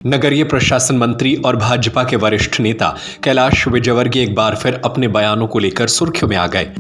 नगरीय प्रशासन मंत्री और भाजपा के वरिष्ठ नेता कैलाश विजयवर्गीय एक बार फिर अपने बयानों को लेकर सुर्खियों में आ गए।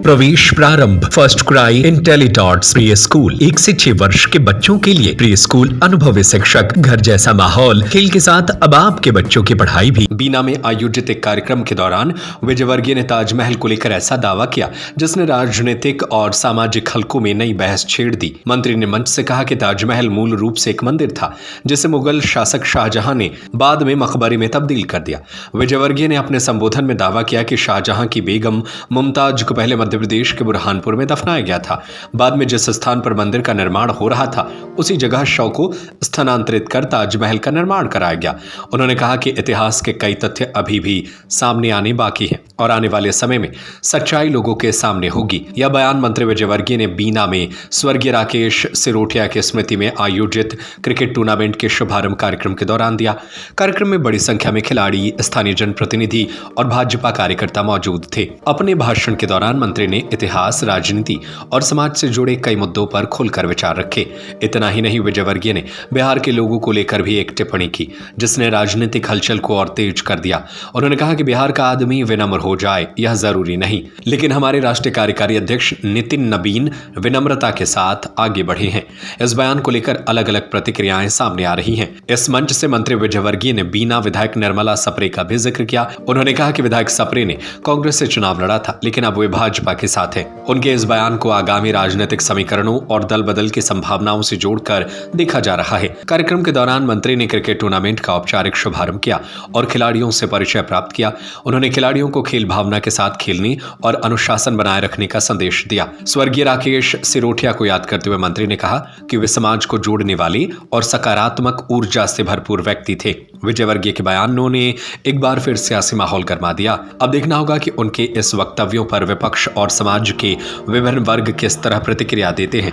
प्रवेश प्रारंभ फर्स्ट क्राई इंटेलीटॉट्स प्री स्कूल 1 से 6 वर्ष के बच्चों के लिए प्री स्कूल अनुभवी शिक्षक घर जैसा माहौल खेल के साथ अब आपके बच्चों की पढ़ाई भी। बीना में आयोजित एक कार्यक्रम के दौरान विजयवर्गीय ने ताजमहल को लेकर ऐसा दावा किया जिसने राजनीतिक और सामाजिक हलकों में नई बहस छेड़ दी। मंत्री ने मंच से कहा कि ताजमहल मूल रूप से एक मंदिर था जिसे मुगल शासक शाहजहां ने बाद में मकबरे में तब्दील कर दिया। विजयवर्गीय ने अपने संबोधन में दावा किया कि शाहजहां की बेगम मुमताज को पहले मध्य प्रदेश के बुरहानपुर में दफनाया गया था। बाद में जिस स्थान पर मंदिर का निर्माण हो रहा था उसी जगह शव को स्थानांतरित कर ताजमहल का निर्माण कराया गया। उन्होंने कहा कि इतिहास के कई तथ्य अभी भी सामने आने बाकी हैं और आने वाले समय में सच्चाई लोगों के सामने होगी। यह बयान मंत्री विजयवर्गीय ने बीना में स्वर्गीय राकेश सिरोठिया की स्मृति में आयोजित क्रिकेट टूर्नामेंट के शुभारंभ कार्यक्रम के दौरान दिया। कार्यक्रम में बड़ी संख्या में खिलाड़ी, स्थानीय जनप्रतिनिधि और भाजपा कार्यकर्ता मौजूद थे। अपने भाषण के दौरान मंत्री ने इतिहास, राजनीति और समाज से जुड़े कई मुद्दों पर खुलकर विचार रखे। इतना ही नहीं, विजयवर्गीय ने बिहार के लोगों को लेकर भी एक टिप्पणी की जिसने राजनीतिक हलचल को और तेज कर दिया। उन्होंने कहा कि बिहार का आदमी विनम्र हो जाए यह जरूरी नहीं, लेकिन हमारे राष्ट्रीय कार्यकारी अध्यक्ष नितिन नबीन विनम्रता के साथ आगे बढ़े हैं। इस बयान को लेकर अलग अलग प्रतिक्रियाएं सामने आ रही हैं। इस मंच से मंत्री विजयवर्गीय ने बीना विधायक निर्मला सप्रे का भी जिक्र किया। उन्होंने कहा कि विधायक सप्रे ने कांग्रेस से चुनाव लड़ा था लेकिन अब वे भाजपा के साथ है। उनके इस बयान को आगामी राजनीतिक समीकरणों और दल बदल की संभावनाओं से जोड़कर देखा जा रहा है। कार्यक्रम के दौरान मंत्री ने क्रिकेट टूर्नामेंट का औपचारिक शुभारंभ किया और खिलाड़ियों से परिचय प्राप्त किया। उन्होंने खिलाड़ियों को खेल भावना के साथ खेलने और अनुशासन बनाए रखने का संदेश दिया। स्वर्गीय राकेश सिरोठिया को याद करते हुए मंत्री ने कहा कि वे समाज को जोड़ने वाले और सकारात्मक ऊर्जा से भरपूर व्यक्ति थे। विजयवर्गीय के बयानों ने एक बार फिर सियासी माहौल गरमा दिया। अब देखना होगा कि उनके इस वक्तव्यों पर विपक्ष और समाज के विभिन्न वर्ग किस तरह प्रतिक्रिया देते हैं।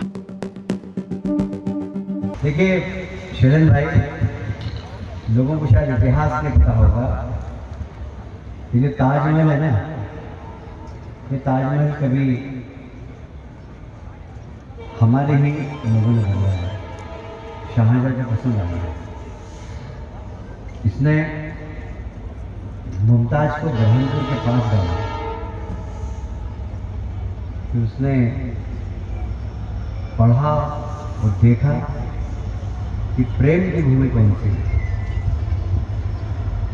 देखिए शरण भाई, लोगों को शायद इतिहास नहीं पता होगा, ये जो ताजमहल है ना, ये ताजमहल कभी हमारे ही लोगों ने बनवाया है, शाहजहां को पसंद आया है। इसने मुमताज को बुरहानपुर के पास डाला, फिर उसने पढ़ा और देखा कि प्रेम की भूमि कौन सी है।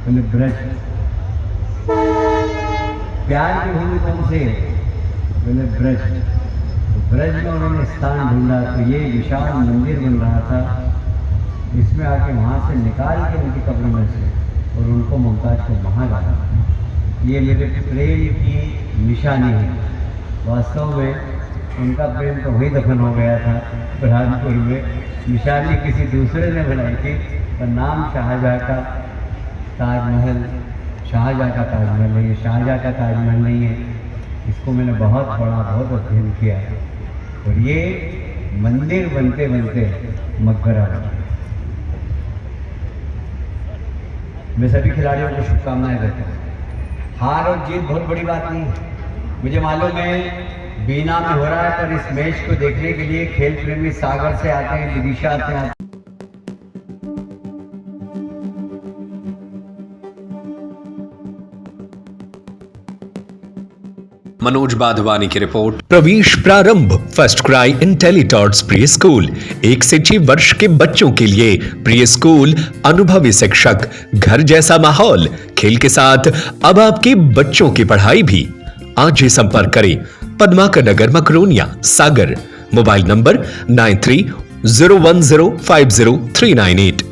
पहले ब्रज, प्यार की भूमि कौन सी है, पहले ब्रज। तो ब्रज में उन्होंने स्थान ढूंढा तो ये विशाल मंदिर बन रहा था। इसमें आके वहाँ से निकाल के उनकी कब्र में से और उनको मुमताज को वहाँ डाला। ये मेरे प्रेम की निशानी है। वास्तव में उनका प्रेम तो वही दफन हो गया था बुरहानपुर में। निशानी किसी दूसरे ने बनाई थी पर नाम शाहजहां का ताजमहल, शाहजहां का ताजमहल नहीं है, शाहजहां का ताजमहल नहीं है। इसको मैंने बहुत अध्ययन किया और ये मंदिर बनते बनते मकबरा बना। मैं सभी खिलाड़ियों को शुभकामनाएं देता हूँ। हार और जीत बहुत बड़ी बात नहीं है। मुझे मालूम है बीना में हो रहा है, पर इस मैच को देखने के लिए खेल प्रेमी सागर से आते हैं, विदिशा से आते हैं। मनोज बाधवानी की रिपोर्ट। प्रवेश प्रारंभ फर्स्ट क्राई इंटेलीटॉट्स प्री स्कूल 1 से 6 वर्ष के बच्चों के लिए प्री स्कूल अनुभवी शिक्षक घर जैसा माहौल खेल के साथ अब आपके बच्चों की पढ़ाई भी। आज ही संपर्क करें पद्माकर नगर, मकरोनिया, सागर। Mobile number 9301050398।